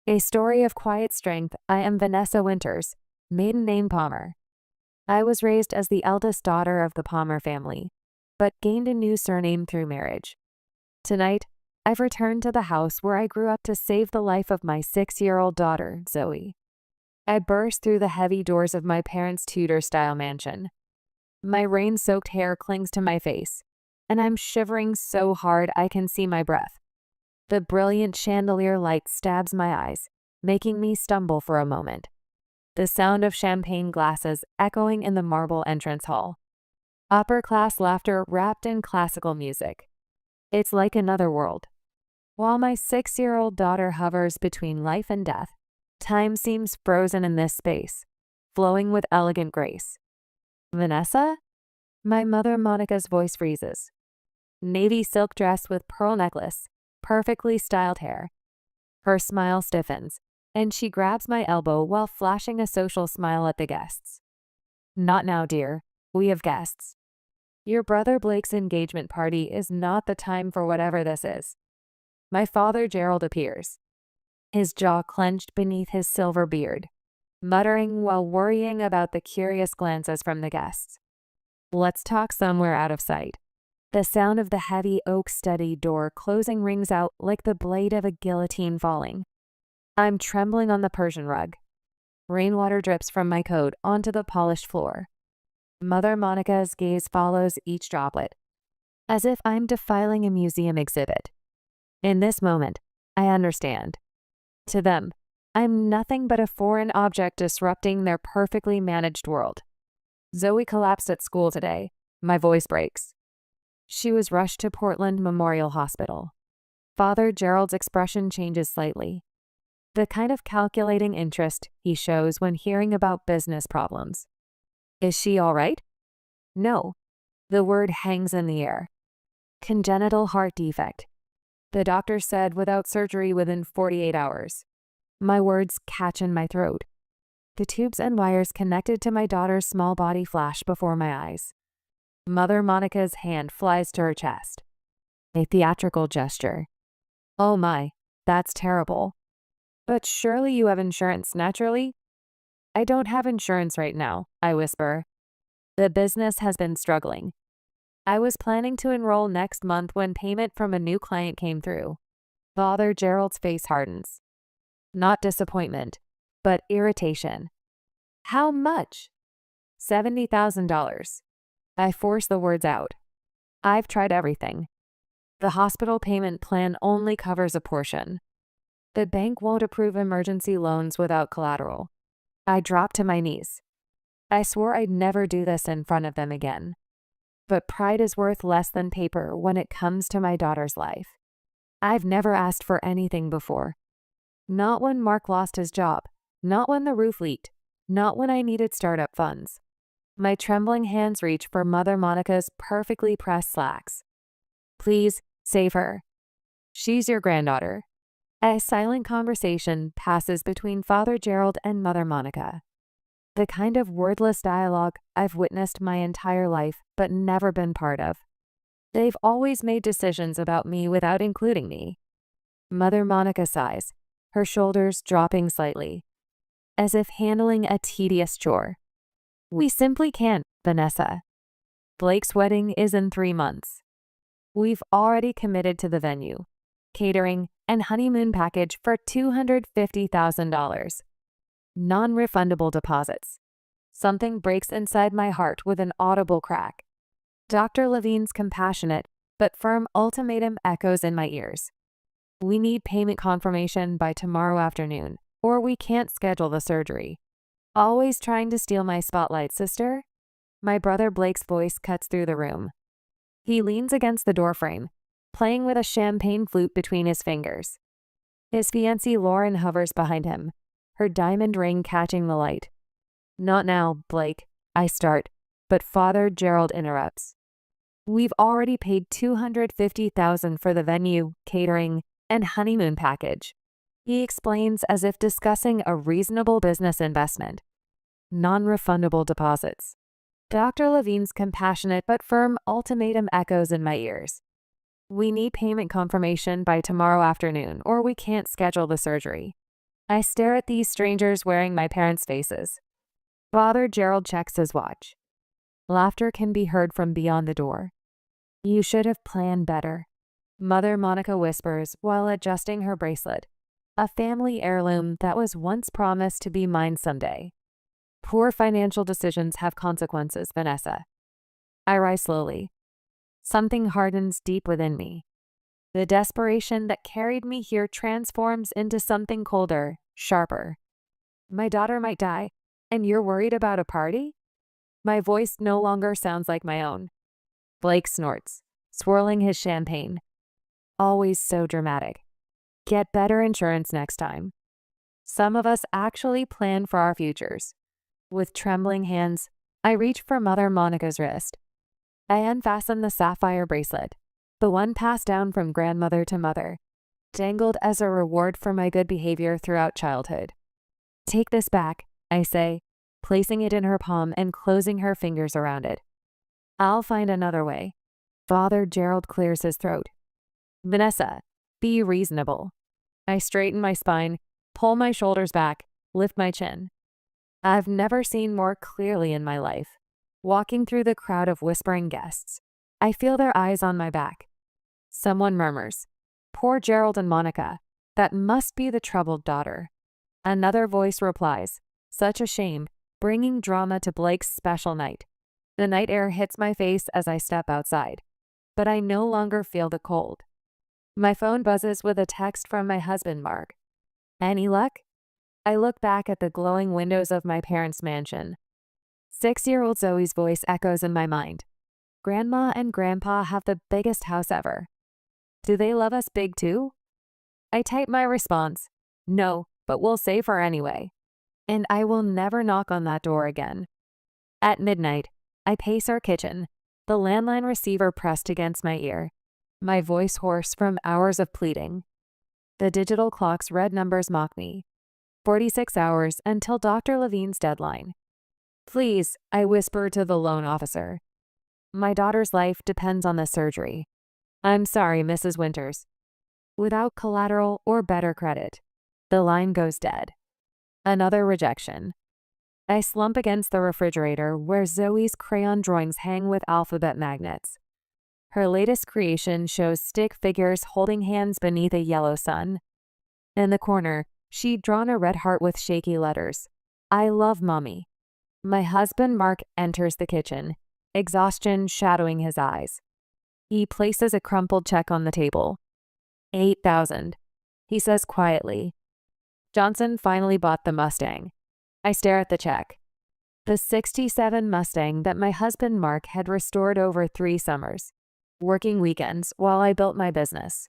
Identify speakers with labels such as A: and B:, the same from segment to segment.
A: A story of quiet strength. I am Vanessa Winters, maiden name Palmer. I was raised as the eldest daughter of the Palmer family, but gained a new surname through marriage. Tonight, I've returned to the house where I grew up to save the life of my 6-year-old daughter, Zoey. I burst through the heavy doors of my parents' Tudor-style mansion. My rain-soaked hair clings to my face, and I'm shivering so hard I can see my breath. The brilliant chandelier light stabs my eyes, making me stumble for a moment. The sound of champagne glasses echoing in the marble entrance hall. Upper-class laughter wrapped in classical music. It's like another world. While my 6-year-old daughter hovers between life and death, time seems frozen in this space, flowing with elegant grace. Vanessa? My mother Monica's voice freezes. Navy silk dress with pearl necklace, perfectly styled hair. Her smile stiffens, and she grabs my elbow while flashing a social smile at the guests. Not now, dear. We have guests. Your brother Blake's engagement party is not the time for whatever this is. My father Gerald appears, his jaw clenched beneath his silver beard, muttering while worrying about the curious glances from the guests. Let's talk somewhere out of sight. The sound of the heavy oak study door closing rings out like the blade of a guillotine falling. I'm trembling on the Persian rug. Rainwater drips from my coat onto the polished floor. Mother Monica's gaze follows each droplet, as if I'm defiling a museum exhibit. In this moment, I understand. To them, I'm nothing but a foreign object disrupting their perfectly managed world. Zoey collapsed at school today. My voice breaks. She was rushed to Portland Memorial Hospital. Father Gerald's expression changes slightly. The kind of calculating interest he shows when hearing about business problems. Is she all right? No. The word hangs in the air. Congenital heart defect. The doctor said without surgery within 48 hours. My words catch in my throat. The tubes and wires connected to my daughter's small body flash before my eyes. Mother Monica's hand flies to her chest. A theatrical gesture. Oh my, that's terrible. But surely you have insurance, naturally? I don't have insurance right now, I whisper. The business has been struggling. I was planning to enroll next month when payment from a new client came through. Father Gerald's face hardens. Not disappointment, but irritation. How much? $70,000. I force the words out. I've tried everything. The hospital payment plan only covers a portion. The bank won't approve emergency loans without collateral. I drop to my knees. I swore I'd never do this in front of them again. But pride is worth less than paper when it comes to my daughter's life. I've never asked for anything before. Not when Mark lost his job. Not when the roof leaked. Not when I needed startup funds. My trembling hands reach for Mother Monica's perfectly pressed slacks. Please, save her. She's your granddaughter. A silent conversation passes between Father Gerald and Mother Monica. The kind of wordless dialogue I've witnessed my entire life but never been part of. They've always made decisions about me without including me. Mother Monica sighs, her shoulders dropping slightly, as if handling a tedious chore. We simply can't, Vanessa. Blake's wedding is in 3 months. We've already committed to the venue, catering, and honeymoon package for $250,000. Non-refundable deposits. Something breaks inside my heart with an audible crack. Dr. Levine's compassionate but firm ultimatum echoes in my ears. We need payment confirmation by tomorrow afternoon, or we can't schedule the surgery. Always trying to steal my spotlight, sister? My brother Blake's voice cuts through the room. He leans against the doorframe, playing with a champagne flute between his fingers. His fiancée Lauren hovers behind him, her diamond ring catching the light. Not now, Blake, I start, but Father Gerald interrupts. We've already paid $250,000 for the venue, catering, and honeymoon package. He explains as if discussing a reasonable business investment. Non-refundable deposits. Dr. Levine's compassionate but firm ultimatum echoes in my ears. We need payment confirmation by tomorrow afternoon, or we can't schedule the surgery. I stare at these strangers wearing my parents' faces. Father Gerald checks his watch. Laughter can be heard from beyond the door. You should have planned better, Mother Monica whispers while adjusting her bracelet, a family heirloom that was once promised to be mine someday. Poor financial decisions have consequences, Vanessa. I rise slowly. Something hardens deep within me. The desperation that carried me here transforms into something colder, sharper. My daughter might die, and you're worried about a party? My voice no longer sounds like my own. Blake snorts, swirling his champagne. Always so dramatic. Get better insurance next time. Some of us actually plan for our futures. With trembling hands, I reach for Mother Monica's wrist. I unfasten the sapphire bracelet, the one passed down from grandmother to mother, dangled as a reward for my good behavior throughout childhood. Take this back, I say, placing it in her palm and closing her fingers around it. I'll find another way. Father Gerald clears his throat. Vanessa, be reasonable. I straighten my spine, pull my shoulders back, lift my chin. I've never seen more clearly in my life. Walking through the crowd of whispering guests, I feel their eyes on my back. Someone murmurs, "Poor Gerald and Monica. That must be the troubled daughter." Another voice replies, "Such a shame, bringing drama to Blake's special night." The night air hits my face as I step outside, but I no longer feel the cold. My phone buzzes with a text from my husband, Mark. Any luck? I look back at the glowing windows of my parents' mansion. 6-year-old Zoe's voice echoes in my mind. Grandma and Grandpa have the biggest house ever. Do they love us big too? I type my response. No, but we'll save her anyway. And I will never knock on that door again. At midnight, I pace our kitchen, the landline receiver pressed against my ear, my voice hoarse from hours of pleading. The digital clock's red numbers mock me. 46 hours until Dr. Levine's deadline. Please, I whisper to the loan officer. My daughter's life depends on this surgery. I'm sorry, Mrs. Winters. Without collateral or better credit, the line goes dead. Another rejection. I slump against the refrigerator where Zoe's crayon drawings hang with alphabet magnets. Her latest creation shows stick figures holding hands beneath a yellow sun. In the corner, she'd drawn a red heart with shaky letters. I love Mommy. My husband Mark enters the kitchen, exhaustion shadowing his eyes. He places a crumpled check on the table. $8,000, he says quietly. Johnson finally bought the Mustang. I stare at the check. The '67 Mustang that my husband Mark had restored over 3 summers, working weekends while I built my business.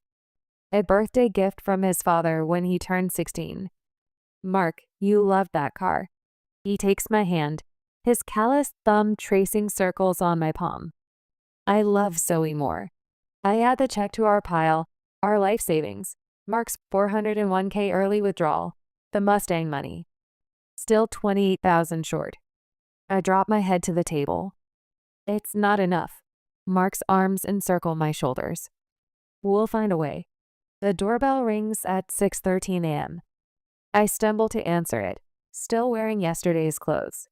A: A birthday gift from his father when he turned 16. Mark, you loved that car. He takes my hand, his calloused thumb tracing circles on my palm. I love Zoe more. I add the check to our pile, our life savings, Mark's $401k early withdrawal, the Mustang money. Still $28,000 short. I drop my head to the table. It's not enough. Mark's arms encircle my shoulders. We'll find a way. The doorbell rings at 6:13 a.m. I stumble to answer it, still wearing yesterday's clothes.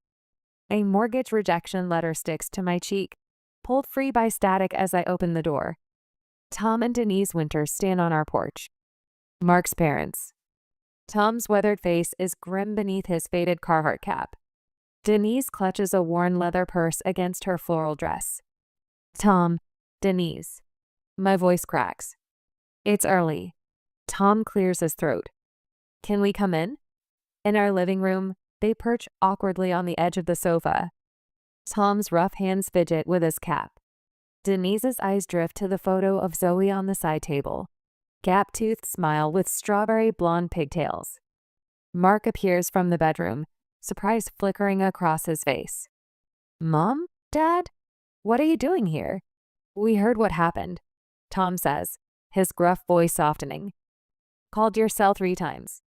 A: A mortgage rejection letter sticks to my cheek, pulled free by static as I open the door. Tom and Denise Winters stand on our porch. Mark's parents. Tom's weathered face is grim beneath his faded Carhartt cap. Denise clutches a worn leather purse against her floral dress. Tom, Denise. My voice cracks. It's early. Tom clears his throat. Can we come in? In our living room, they perch awkwardly on the edge of the sofa. Tom's rough hands fidget with his cap. Denise's eyes drift to the photo of Zoe on the side table. Gap-toothed smile with strawberry blonde pigtails. Mark appears from the bedroom, surprise flickering across his face. Mom? Dad? What are you doing here? We heard what happened, Tom says, his gruff voice softening. Called your cell 3 times.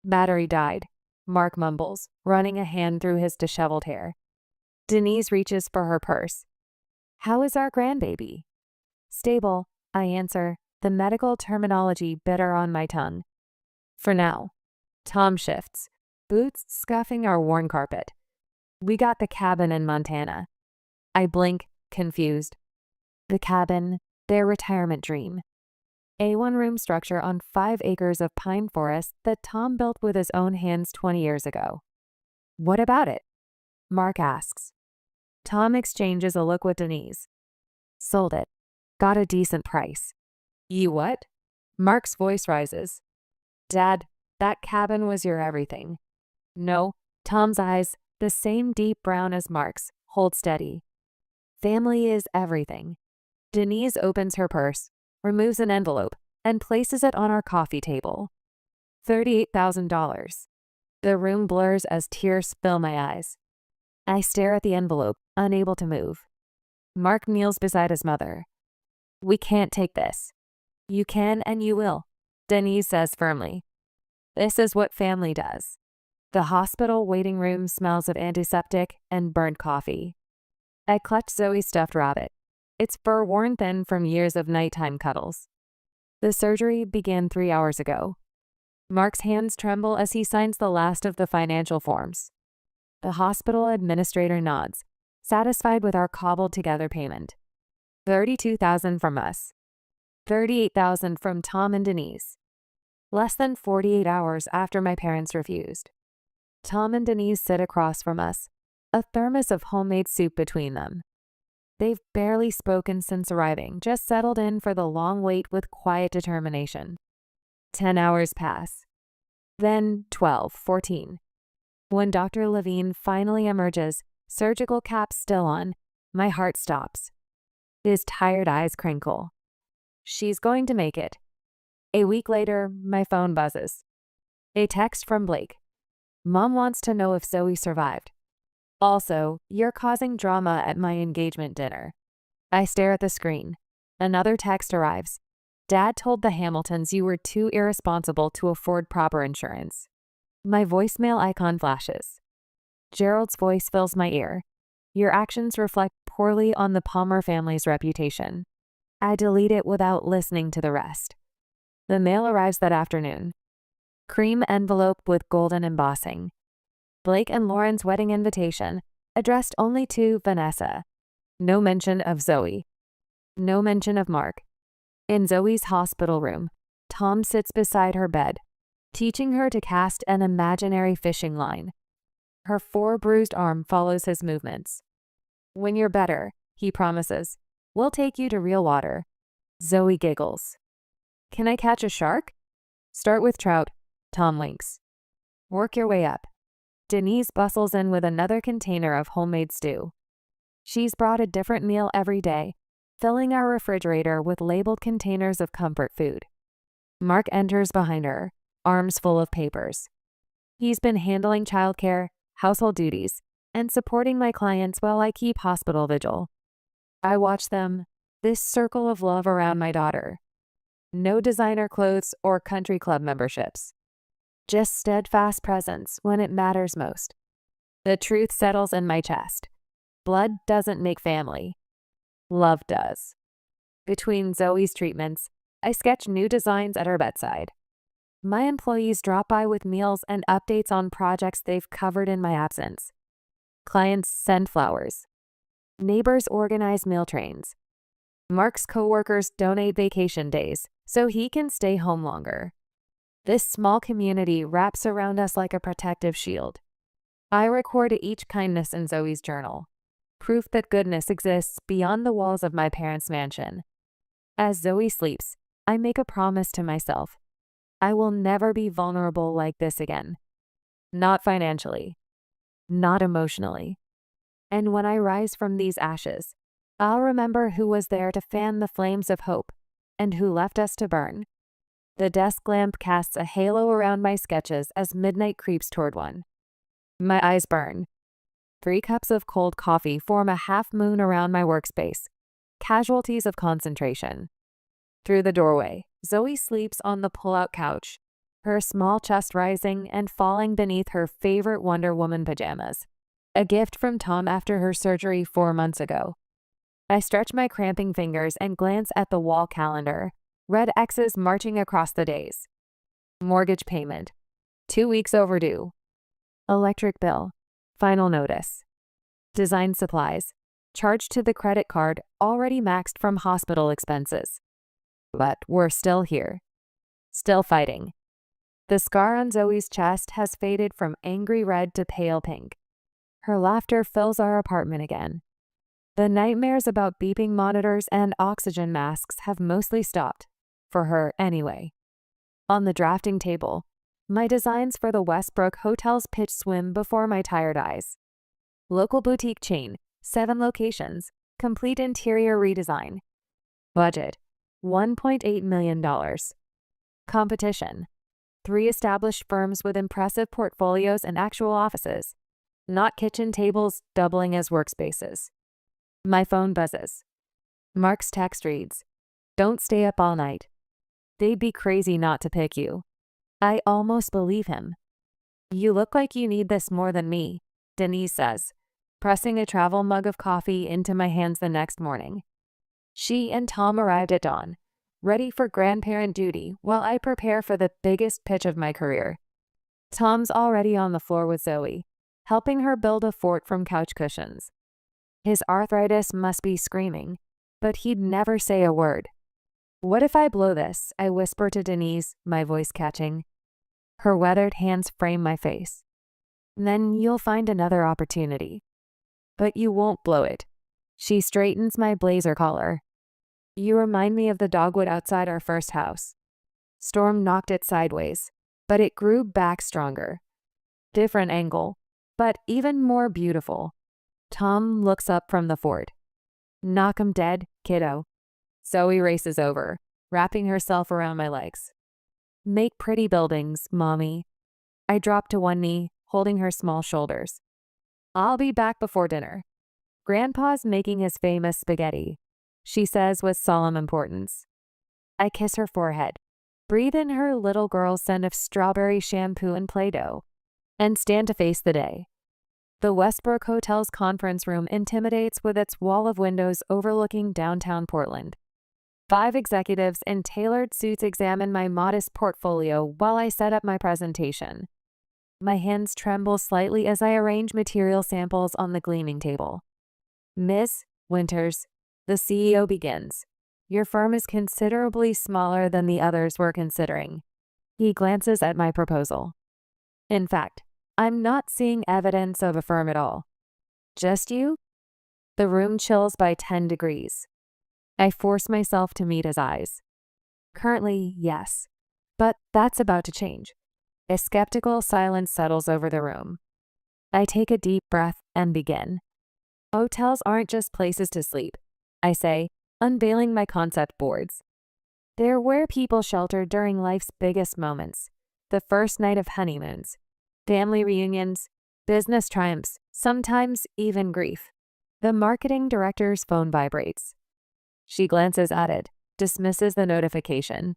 A: Battery died, Mark mumbles, running a hand through his disheveled hair. Denise reaches for her purse. How is our grandbaby? Stable, I answer, the medical terminology bitter on my tongue. For now. Tom shifts, boots scuffing our worn carpet. We got the cabin in Montana. I blink, confused. The cabin, their retirement dream. A one-room structure on 5 acres of pine forest that Tom built with his own hands 20 years ago. What about it? Mark asks. Tom exchanges a look with Denise. Sold it. Got a decent price. You what? Mark's voice rises. Dad, that cabin was your everything. No, Tom's eyes, the same deep brown as Mark's, hold steady. Family is everything. Denise opens her purse, removes an envelope, and places it on our coffee table. $38,000. The room blurs as tears fill my eyes. I stare at the envelope, unable to move. Mark kneels beside his mother. We can't take this. You can and you will, Denise says firmly. This is what family does. The hospital waiting room smells of antiseptic and burnt coffee. I clutch Zoey's stuffed rabbit, its fur worn thin from years of nighttime cuddles. The surgery began 3 hours ago. Mark's hands tremble as he signs the last of the financial forms. The hospital administrator nods, satisfied with our cobbled-together payment. $32,000 from us. $38,000 from Tom and Denise. Less than 48 hours after my parents refused. Tom and Denise sit across from us, a thermos of homemade soup between them. They've barely spoken since arriving, just settled in for the long wait with quiet determination. 10 hours pass. Then 12, 14. When Dr. Levine finally emerges, surgical cap still on, my heart stops. His tired eyes crinkle. She's going to make it. A week later, my phone buzzes. A text from Blake. Mom wants to know if Zoey survived. Also, you're causing drama at my engagement dinner. I stare at the screen. Another text arrives. Dad told the Hamiltons you were too irresponsible to afford proper insurance. My voicemail icon flashes. Gerald's voice fills my ear. Your actions reflect poorly on the Palmer family's reputation. I delete it without listening to the rest. The mail arrives that afternoon. Cream envelope with golden embossing. Blake and Lauren's wedding invitation, addressed only to Vanessa. No mention of Zoey. No mention of Mark. In Zoey's hospital room, Tom sits beside her bed, teaching her to cast an imaginary fishing line. Her 4-bruised arm follows his movements. When you're better, he promises, we'll take you to real water. Zoey giggles. Can I catch a shark? Start with trout, Tom winks. Work your way up. Denise bustles in with another container of homemade stew. She's brought a different meal every day, filling our refrigerator with labeled containers of comfort food. Mark enters behind her, arms full of papers. He's been handling childcare, household duties, and supporting my clients while I keep hospital vigil. I watch them, this circle of love around my daughter. No designer clothes or country club memberships. Just steadfast presence when it matters most. The truth settles in my chest. Blood doesn't make family. Love does. Between Zoey's treatments, I sketch new designs at her bedside. My employees drop by with meals and updates on projects they've covered in my absence. Clients send flowers. Neighbors organize meal trains. Mark's coworkers donate vacation days so he can stay home longer. This small community wraps around us like a protective shield. I record each kindness in Zoey's journal, proof that goodness exists beyond the walls of my parents' mansion. As Zoey sleeps, I make a promise to myself. I will never be vulnerable like this again. Not financially. Not emotionally. And when I rise from these ashes, I'll remember who was there to fan the flames of hope and who left us to burn. The desk lamp casts a halo around my sketches as midnight creeps toward one. My eyes burn. 3 cups of cold coffee form a half moon around my workspace, casualties of concentration. Through the doorway, Zoey sleeps on the pull-out couch, her small chest rising and falling beneath her favorite Wonder Woman pajamas, a gift from Tom after her surgery 4 months ago. I stretch my cramping fingers and glance at the wall calendar, red X's marching across the days. Mortgage payment, 2 weeks overdue. Electric bill. Final notice. Design supplies. Charged to the credit card already maxed from hospital expenses. But we're still here. Still fighting. The scar on Zoe's chest has faded from angry red to pale pink. Her laughter fills our apartment again. The nightmares about beeping monitors and oxygen masks have mostly stopped. For her, anyway. On the drafting table, my designs for the Westbrook Hotel's pitch swim before my tired eyes. Local boutique chain, 7 locations, complete interior redesign. Budget, $1.8 million. Competition, 3 established firms with impressive portfolios and actual offices, not kitchen tables doubling as workspaces. My phone buzzes. Mark's text reads, "Don't stay up all night. They'd be crazy not to pick you." I almost believe him. "You look like you need this more than me," Denise says, pressing a travel mug of coffee into my hands the next morning. She and Tom arrived at dawn, ready for grandparent duty while I prepare for the biggest pitch of my career. Tom's already on the floor with Zoey, helping her build a fort from couch cushions. His arthritis must be screaming, but he'd never say a word. "What if I blow this?" I whisper to Denise, my voice catching. Her weathered hands frame my face. "Then you'll find another opportunity. But you won't blow it." She straightens my blazer collar. "You remind me of the dogwood outside our first house. Storm knocked it sideways, but it grew back stronger. Different angle, but even more beautiful." Tom looks up from the fort. "Knock 'em dead, kiddo." Zoey races over, wrapping herself around my legs. "Make pretty buildings, Mommy." I drop to one knee, holding her small shoulders. "I'll be back before dinner. Grandpa's making his famous spaghetti," she says with solemn importance. I kiss her forehead, breathe in her little girl's scent of strawberry shampoo and Play-Doh, and stand to face the day. The Westbrook Hotel's conference room intimidates with its wall of windows overlooking downtown Portland. 5 executives in tailored suits examine my modest portfolio while I set up my presentation. My hands tremble slightly as I arrange material samples on the gleaming table. "Miss Winters," the CEO begins, "your firm is considerably smaller than the others we're considering." He glances at my proposal. "In fact, I'm not seeing evidence of a firm at all. Just you?" The room chills by 10 degrees. I force myself to meet his eyes. "Currently, yes. But that's about to change." A skeptical silence settles over the room. I take a deep breath and begin. "Hotels aren't just places to sleep," I say, unveiling my concept boards. "They're where people shelter during life's biggest moments. The first night of honeymoons, family reunions, business triumphs, sometimes even grief." The marketing director's phone vibrates. She glances at it, dismisses the notification.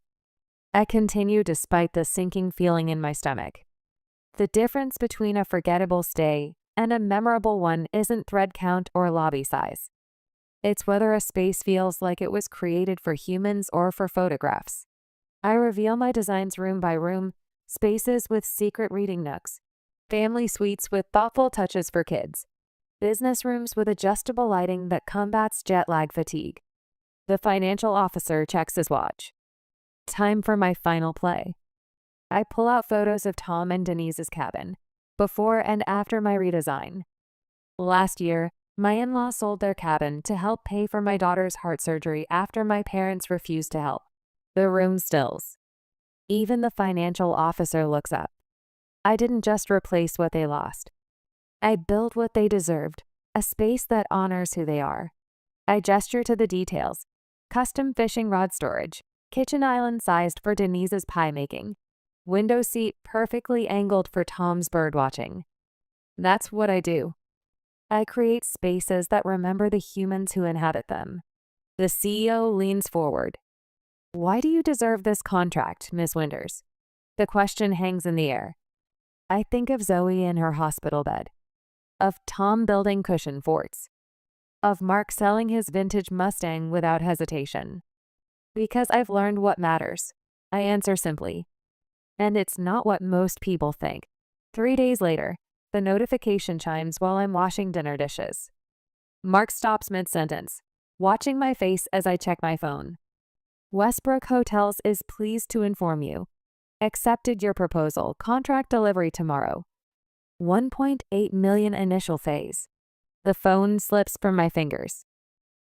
A: I continue despite the sinking feeling in my stomach. The difference between a forgettable stay and a memorable one isn't thread count or lobby size. It's whether a space feels like it was created for humans or for photographs. I reveal my designs room by room, spaces with secret reading nooks, family suites with thoughtful touches for kids, business rooms with adjustable lighting that combats jet lag fatigue. The financial officer checks his watch. Time for my final play. I pull out photos of Tom and Denise's cabin, before and after my redesign. Last year, my in-laws sold their cabin to help pay for my daughter's heart surgery after my parents refused to help. The room stills. Even the financial officer looks up. I didn't just replace what they lost. I built what they deserved, a space that honors who they are. I gesture to the details. Custom fishing rod storage, kitchen island sized for Denise's pie making, window seat perfectly angled for Tom's bird watching. That's what I do. I create spaces that remember the humans who inhabit them. The CEO leans forward. "Why do you deserve this contract, Miss Winters?" The question hangs in the air. I think of Zoey in her hospital bed, of Tom building cushion forts, of Mark selling his vintage Mustang without hesitation. Because I've learned what matters. I answer simply. And it's not what most people think. 3 days later, the notification chimes while I'm washing dinner dishes. Mark stops mid-sentence, watching my face as I check my phone. Westbrook Hotels is pleased to inform you. Accepted your proposal. Contract delivery tomorrow. 1.8 million initial phase. The phone slips from my fingers.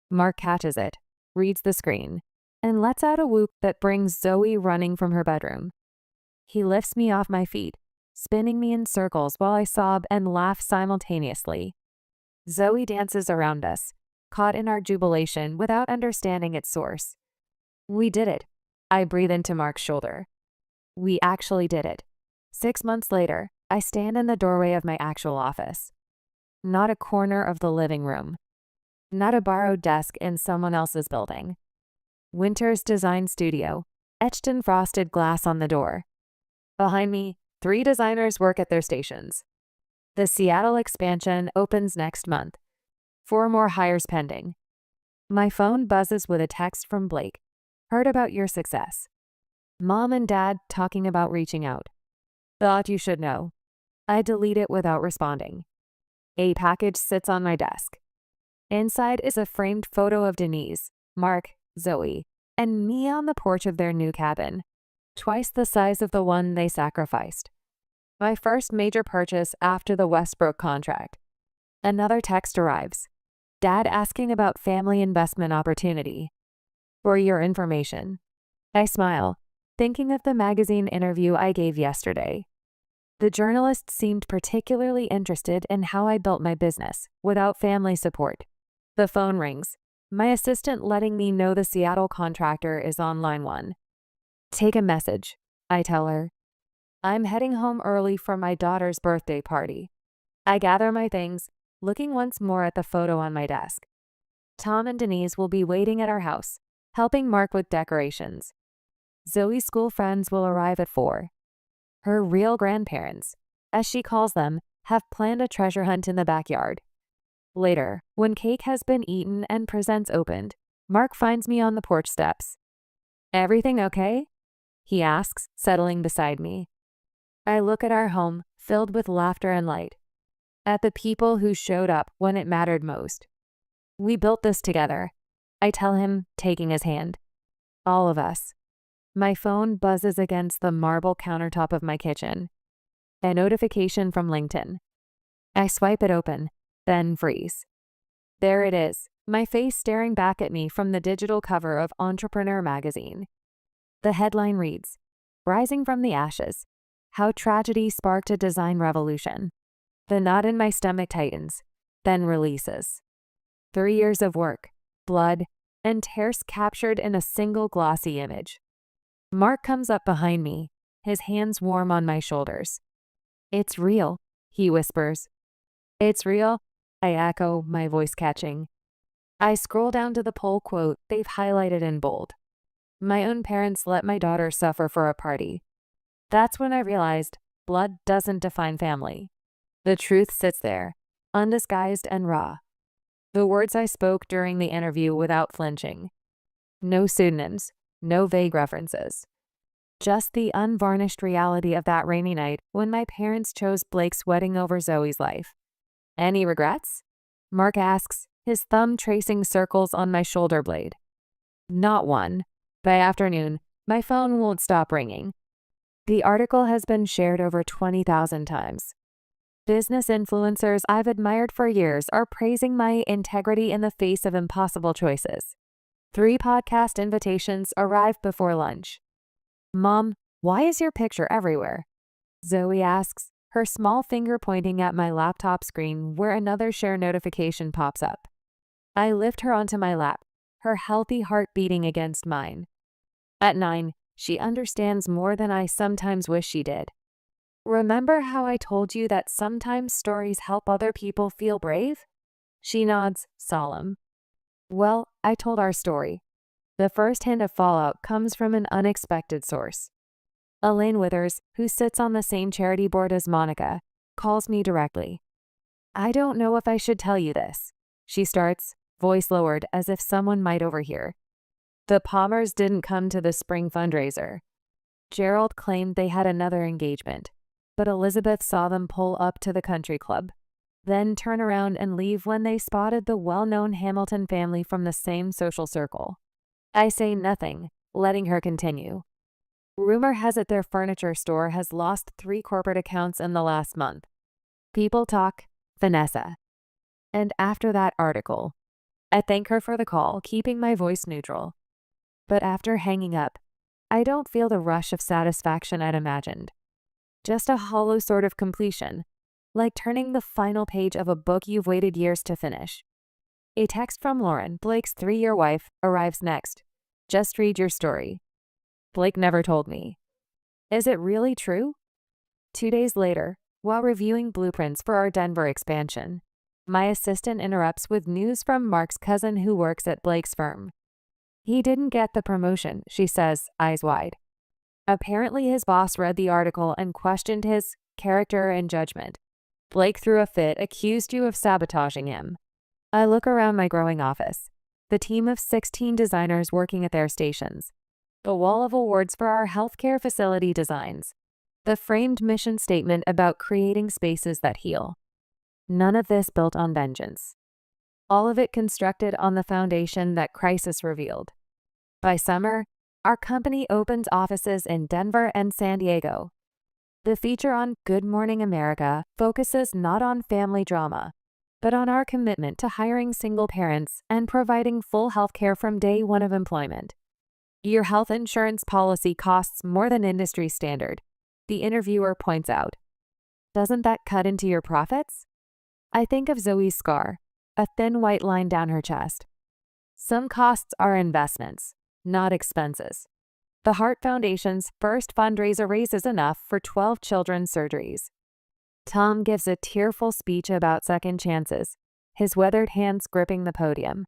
A: Mark catches it, reads the screen, and lets out a whoop that brings Zoey running from her bedroom. He lifts me off my feet, spinning me in circles while I sob and laugh simultaneously. Zoey dances around us, caught in our jubilation without understanding its source. We did it. I breathe into Mark's shoulder. We actually did it. 6 months later, I stand in the doorway of my actual office. Not a corner of the living room. Not a borrowed desk in someone else's building. Winter's Design Studio, etched in frosted glass on the door. Behind me, 3 designers work at their stations. The Seattle expansion opens next month. 4 more hires pending. My phone buzzes with a text from Blake. Heard about your success. Mom and Dad talking about reaching out. Thought you should know. I delete it without responding. A package sits on my desk. Inside is a framed photo of Denise, Mark, Zoey, and me on the porch of their new cabin. Twice the size of the one they sacrificed. My first major purchase after the Westbrook contract. Another text arrives. Dad asking about family investment opportunity. For your information. I smile, thinking of the magazine interview I gave yesterday. The journalist seemed particularly interested in how I built my business without family support. The phone rings, my assistant letting me know the Seattle contractor is on line 1. Take a message, I tell her. I'm heading home early for my daughter's birthday party. I gather my things, looking once more at the photo on my desk. Tom and Denise will be waiting at our house, helping Mark with decorations. Zoe's school friends will arrive at 4. Her real grandparents, as she calls them, have planned a treasure hunt in the backyard. Later, when cake has been eaten and presents opened, Mark finds me on the porch steps. Everything okay? He asks, settling beside me. I look at our home, filled with laughter and light. At the people who showed up when it mattered most. We built this together, I tell him, taking his hand. All of us. My phone buzzes against the marble countertop of my kitchen. A notification from LinkedIn. I swipe it open, then freeze. There it is, my face staring back at me from the digital cover of Entrepreneur magazine. The headline reads, Rising from the Ashes, How Tragedy Sparked a Design Revolution. The knot in my stomach tightens, then releases. 3 years of work, blood, and tears captured in a single glossy image. Mark comes up behind me, his hands warm on my shoulders. It's real, he whispers. It's real, I echo, my voice catching. I scroll down to the poll quote they've highlighted in bold. My own parents let my daughter suffer for a party. That's when I realized blood doesn't define family. The truth sits there, undisguised and raw. The words I spoke during the interview without flinching. No pseudonyms, no vague references. Just the unvarnished reality of that rainy night when my parents chose Blake's wedding over Zoe's life. Any regrets? Mark asks, his thumb tracing circles on my shoulder blade. Not one. By afternoon, my phone won't stop ringing. The article has been shared over 20,000 times. Business influencers I've admired for years are praising my integrity in the face of impossible choices. 3 podcast invitations arrive before lunch. Mom, why is your picture everywhere? Zoey asks, her small finger pointing at my laptop screen where another share notification pops up. I lift her onto my lap, her healthy heart beating against mine. At 9, she understands more than I sometimes wish she did. Remember how I told you that sometimes stories help other people feel brave? She nods, solemn. Well, I told our story. The first hint of fallout comes from an unexpected source. Elaine Withers, who sits on the same charity board as Monica, calls me directly. I don't know if I should tell you this, she starts, voice lowered as if someone might overhear. The Palmers didn't come to the spring fundraiser. Gerald claimed they had another engagement, but Elizabeth saw them pull up to the country club, then turn around and leave when they spotted the well-known Hamilton family from the same social circle. I say nothing, letting her continue. Rumor has it their furniture store has lost 3 corporate accounts in the last month. People talk, Vanessa. And after that article, I thank her for the call, keeping my voice neutral. But after hanging up, I don't feel the rush of satisfaction I'd imagined. Just a hollow sort of completion, like turning the final page of a book you've waited years to finish. A text from Lauren, Blake's 3-year wife, arrives next. Just read your story. Blake never told me. Is it really true? 2 days later, while reviewing blueprints for our Denver expansion, my assistant interrupts with news from Mark's cousin who works at Blake's firm. He didn't get the promotion, she says, eyes wide. Apparently his boss read the article and questioned his character and judgment. Blake threw a fit, accused you of sabotaging him. I look around my growing office, the team of 16 designers working at their stations, the wall of awards for our healthcare facility designs, the framed mission statement about creating spaces that heal. None of this built on vengeance. All of it constructed on the foundation that crisis revealed. By summer, our company opens offices in Denver and San Diego. The feature on Good Morning America focuses not on family drama, but on our commitment to hiring single parents and providing full health care from day one of employment. Your health insurance policy costs more than industry standard, the interviewer points out. Doesn't that cut into your profits? I think of Zoey's scar, a thin white line down her chest. Some costs are investments, not expenses. The Heart Foundation's first fundraiser raises enough for 12 children's surgeries. Tom gives a tearful speech about second chances, his weathered hands gripping the podium.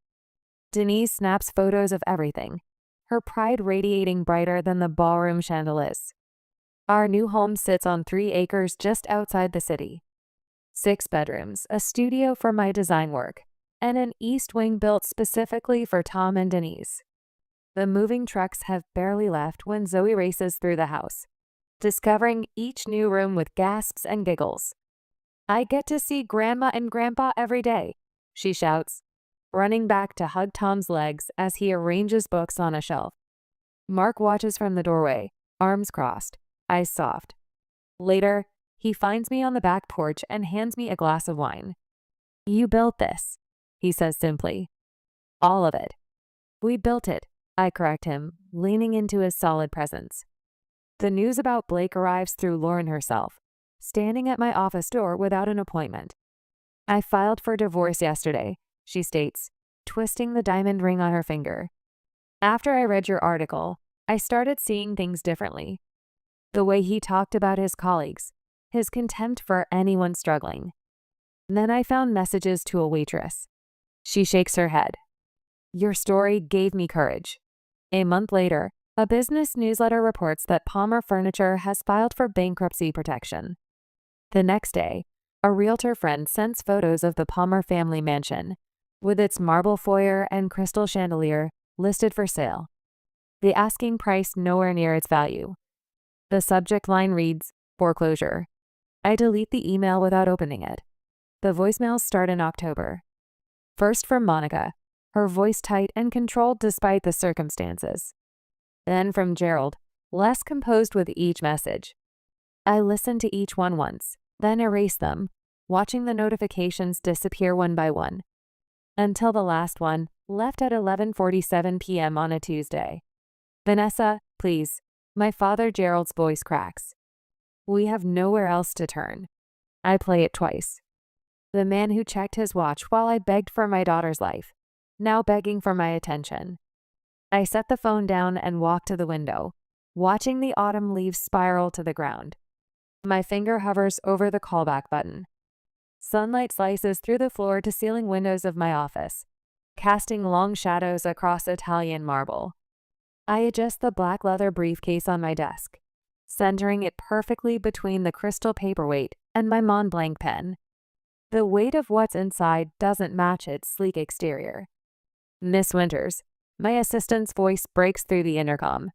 A: Denise snaps photos of everything, her pride radiating brighter than the ballroom chandeliers. Our new home sits on 3 acres just outside the city. 6 bedrooms, a studio for my design work, and an east wing built specifically for Tom and Denise. The moving trucks have barely left when Zoey races through the house, discovering each new room with gasps and giggles. I get to see Grandma and Grandpa every day, she shouts, running back to hug Tom's legs as he arranges books on a shelf. Mark watches from the doorway, arms crossed, eyes soft. Later, he finds me on the back porch and hands me a glass of wine. You built this, he says simply. All of it. We built it, I correct him, leaning into his solid presence. The news about Blake arrives through Lauren herself, standing at my office door without an appointment. I filed for divorce yesterday, she states, twisting the diamond ring on her finger. After I read your article, I started seeing things differently. The way he talked about his colleagues, his contempt for anyone struggling. Then I found messages to a waitress. She shakes her head. Your story gave me courage. A month later, a business newsletter reports that Palmer Furniture has filed for bankruptcy protection. The next day, a realtor friend sends photos of the Palmer family mansion, with its marble foyer and crystal chandelier, listed for sale. The asking price nowhere near its value. The subject line reads, foreclosure. I delete the email without opening it. The voicemails start in October. First from Monica, her voice tight and controlled despite the circumstances. Then from Gerald, less composed with each message. I listen to each one once, then erase them, watching the notifications disappear one by one. Until the last one, left at 11:47 p.m. on a Tuesday. Vanessa, please. My father Gerald's voice cracks. We have nowhere else to turn. I play it twice. The man who checked his watch while I begged for my daughter's life, now begging for my attention. I set the phone down and walk to the window, watching the autumn leaves spiral to the ground. My finger hovers over the callback button. Sunlight slices through the floor-to-ceiling windows of my office, casting long shadows across Italian marble. I adjust the black leather briefcase on my desk, centering it perfectly between the crystal paperweight and my Mont Blanc pen. The weight of what's inside doesn't match its sleek exterior. Miss Winters, my assistant's voice breaks through the intercom.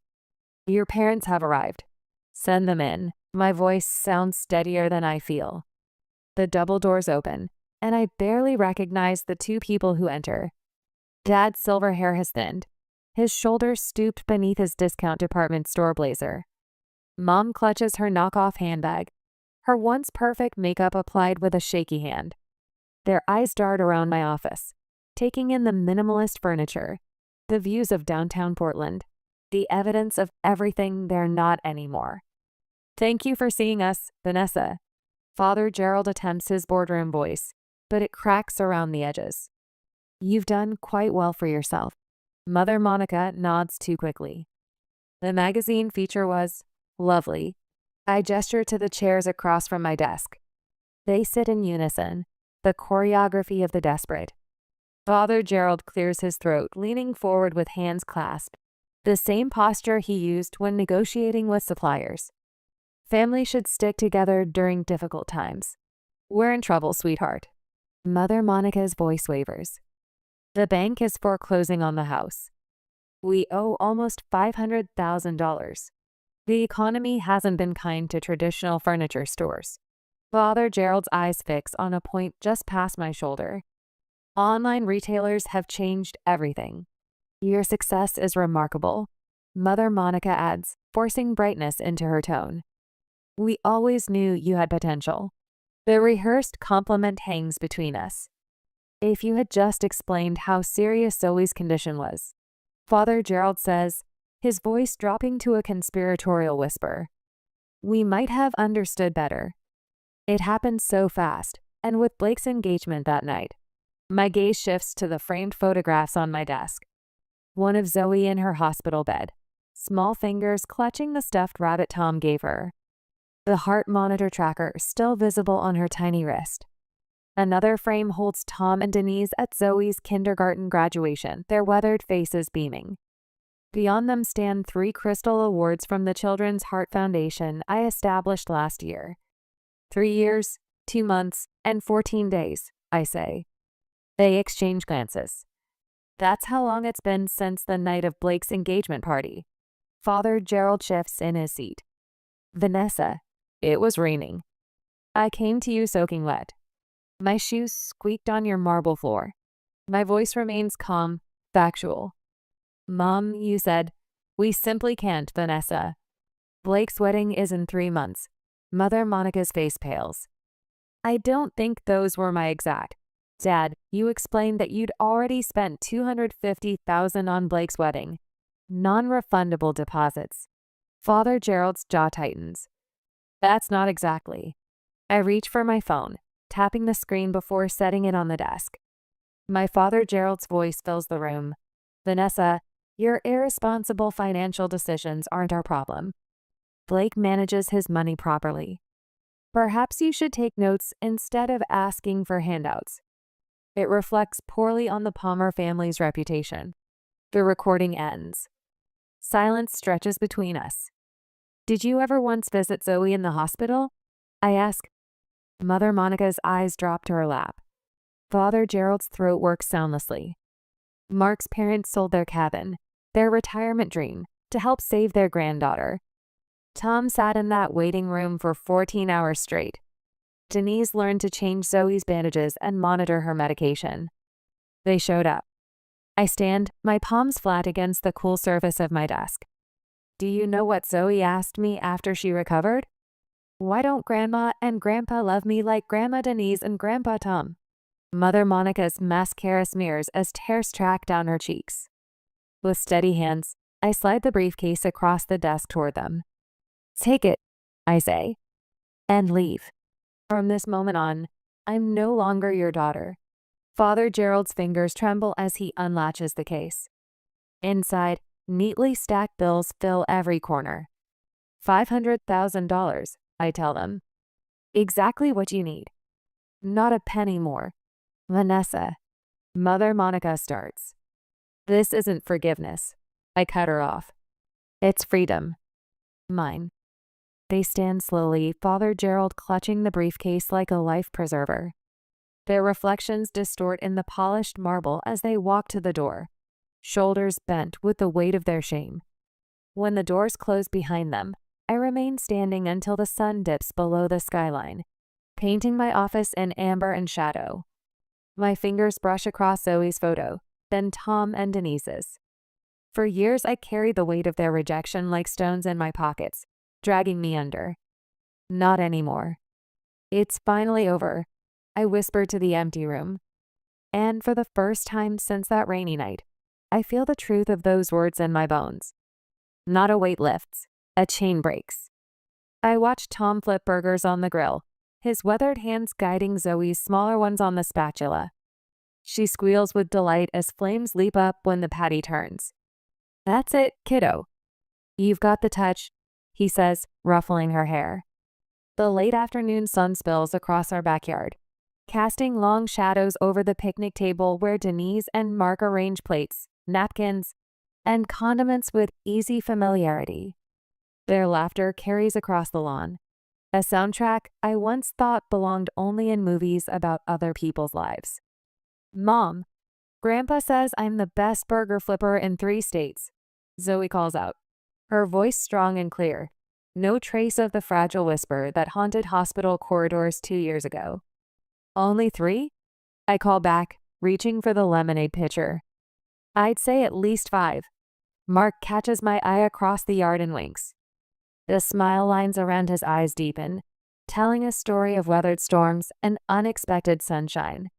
A: Your parents have arrived. Send them in. My voice sounds steadier than I feel. The double doors open, and I barely recognize the two people who enter. Dad's silver hair has thinned, his shoulders stooped beneath his discount department store blazer. Mom clutches her knockoff handbag, her once perfect makeup applied with a shaky hand. Their eyes dart around my office, taking in the minimalist furniture, the views of downtown Portland, the evidence of everything they're not anymore. Thank you for seeing us, Vanessa. Father Gerald attempts his boardroom voice, but it cracks around the edges. You've done quite well for yourself. Mother Monica nods too quickly. The magazine feature was lovely. I gesture to the chairs across from my desk. They sit in unison, the choreography of the desperate. Father Gerald clears his throat, leaning forward with hands clasped, the same posture he used when negotiating with suppliers. Family should stick together during difficult times. We're in trouble, sweetheart. Mother Monica's voice wavers. The bank is foreclosing on the house. We owe almost $500,000. The economy hasn't been kind to traditional furniture stores. Father Gerald's eyes fix on a point just past my shoulder. Online retailers have changed everything. Your success is remarkable, Mother Monica adds, forcing brightness into her tone. We always knew you had potential. The rehearsed compliment hangs between us. If you had just explained how serious Zoey's condition was, Father Gerald says, his voice dropping to a conspiratorial whisper, we might have understood better. It happened so fast, and with Blake's engagement that night. My gaze shifts to the framed photographs on my desk. One of Zoey in her hospital bed, small fingers clutching the stuffed rabbit Tom gave her. The heart monitor tracker still visible on her tiny wrist. Another frame holds Tom and Denise at Zoey's kindergarten graduation, their weathered faces beaming. Beyond them stand 3 crystal awards from the Children's Heart Foundation I established last year. 3 years, 2 months, and 14 days, I say. They exchange glances. That's how long it's been since the night of Blake's engagement party. Father Gerald shifts in his seat. Vanessa, it was raining. I came to you soaking wet. My shoes squeaked on your marble floor. My voice remains calm, factual. Mom, you said, we simply can't, Vanessa. Blake's wedding is in 3 months. Mother Monica's face pales. I don't think those were my exact. Dad, you explained that you'd already spent $250,000 on Blake's wedding. Non-refundable deposits. Father Gerald's jaw tightens. That's not exactly. I reach for my phone, tapping the screen before setting it on the desk. My Father Gerald's voice fills the room. Vanessa, your irresponsible financial decisions aren't our problem. Blake manages his money properly. Perhaps you should take notes instead of asking for handouts. It reflects poorly on the Palmer family's reputation. The recording ends. Silence stretches between us. Did you ever once visit Zoey in the hospital? I ask. Mother Monica's eyes drop to her lap. Father Gerald's throat works soundlessly. Mark's parents sold their cabin, their retirement dream, to help save their granddaughter. Tom sat in that waiting room for 14 hours straight. Denise learned to change Zoey's bandages and monitor her medication. They showed up. I stand, my palms flat against the cool surface of my desk. Do you know what Zoey asked me after she recovered? Why don't Grandma and Grandpa love me like Grandma Denise and Grandpa Tom? Mother Monica's mascara smears as tears track down her cheeks. With steady hands, I slide the briefcase across the desk toward them. Take it, I say, and leave. From this moment on, I'm no longer your daughter. Father Gerald's fingers tremble as he unlatches the case. Inside, neatly stacked bills fill every corner. $500,000, I tell them. Exactly what you need. Not a penny more. Vanessa. Mother Monica starts. This isn't forgiveness. I cut her off. It's freedom. Mine. They stand slowly, Father Gerald clutching the briefcase like a life preserver. Their reflections distort in the polished marble as they walk to the door, shoulders bent with the weight of their shame. When the doors close behind them, I remain standing until the sun dips below the skyline, painting my office in amber and shadow. My fingers brush across Zoe's photo, then Tom and Denise's. For years, I carried the weight of their rejection like stones in my pockets, dragging me under. Not anymore. It's finally over, I whispered to the empty room. And for the first time since that rainy night, I feel the truth of those words in my bones. Not a weight lifts, a chain breaks. I watched Tom flip burgers on the grill, his weathered hands guiding Zoe's smaller ones on the spatula. She squeals with delight as flames leap up when the patty turns. "That's it, kiddo. You've got the touch," he says, ruffling her hair. The late afternoon sun spills across our backyard, casting long shadows over the picnic table where Denise and Mark arrange plates, napkins, and condiments with easy familiarity. Their laughter carries across the lawn, a soundtrack I once thought belonged only in movies about other people's lives. "Mom, Grandpa says I'm the best burger flipper in 3 states, Zoey calls out, her voice strong and clear, no trace of the fragile whisper that haunted hospital corridors 2 years ago. "Only 3? I call back, reaching for the lemonade pitcher. "I'd say at least 5. Mark catches my eye across the yard and winks. The smile lines around his eyes deepen, telling a story of weathered storms and unexpected sunshine.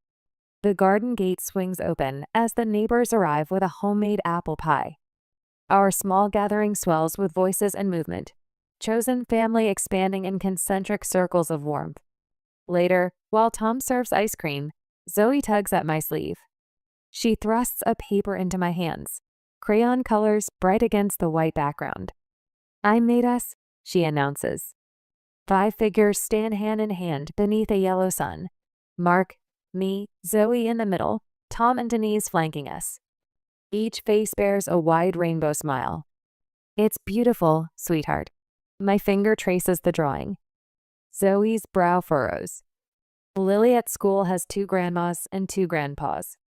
A: The garden gate swings open as the neighbors arrive with a homemade apple pie. Our small gathering swells with voices and movement, chosen family expanding in concentric circles of warmth. Later, while Tom serves ice cream, Zoey tugs at my sleeve. She thrusts a paper into my hands, crayon colors bright against the white background. "I made us," she announces. 5 figures stand hand in hand beneath a yellow sun. Mark, me, Zoey in the middle, Tom and Denise flanking us. Each face bears a wide rainbow smile. "It's beautiful, sweetheart." My finger traces the drawing. Zoe's brow furrows. Lily at school has 2 grandmas and 2 grandpas.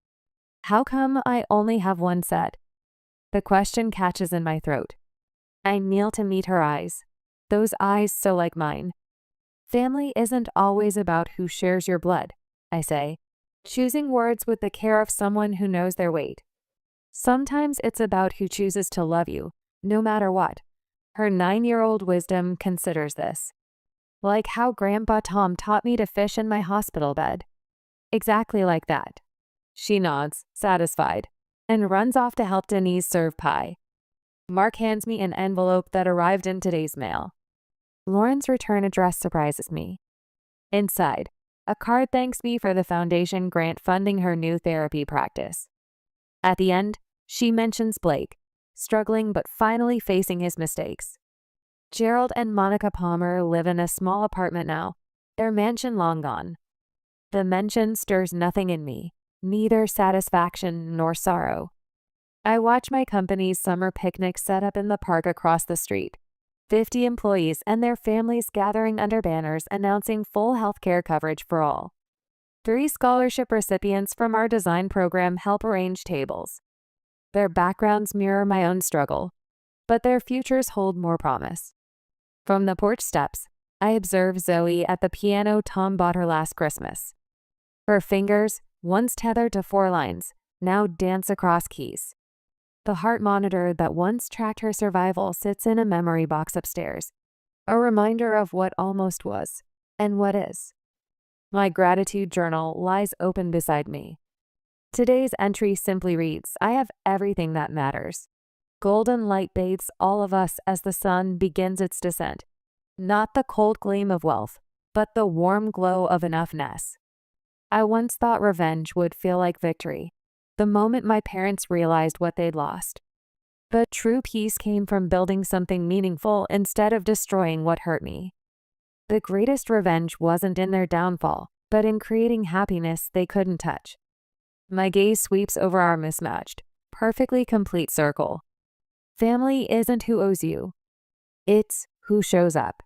A: How come I only have 1 set? The question catches in my throat. I kneel to meet her eyes, those eyes so like mine. "Family isn't always about who shares your blood," I say, choosing words with the care of someone who knows their weight. "Sometimes it's about who chooses to love you, no matter what." Her 9-year-old wisdom considers this. "Like how Grandpa Tom taught me to fish in my hospital bed." "Exactly like that." She nods, satisfied, and runs off to help Denise serve pie. Mark hands me an envelope that arrived in today's mail. Lauren's return address surprises me. Inside, a card thanks me for the foundation grant funding her new therapy practice. At the end, she mentions Blake, struggling but finally facing his mistakes. Gerald and Monica Palmer live in a small apartment now, their mansion long gone. The mention stirs nothing in me, neither satisfaction nor sorrow. I watch my company's summer picnic set up in the park across the street, 50 employees and their families gathering under banners announcing full healthcare coverage for all. 3 scholarship recipients from our design program help arrange tables. Their backgrounds mirror my own struggle, but their futures hold more promise. From the porch steps, I observe Zoey at the piano Tom bought her last Christmas. Her fingers, once tethered to 4 lines, now dance across keys. The heart monitor that once tracked her survival sits in a memory box upstairs, a reminder of what almost was and what is. My gratitude journal lies open beside me. Today's entry simply reads, "I have everything that matters." Golden light bathes all of us as the sun begins its descent. Not the cold gleam of wealth, but the warm glow of enoughness. I once thought revenge would feel like victory, the moment my parents realized what they'd lost. But true peace came from building something meaningful instead of destroying what hurt me. The greatest revenge wasn't in their downfall, but in creating happiness they couldn't touch. My gaze sweeps over our mismatched, perfectly complete circle. Family isn't who owes you. It's who shows up.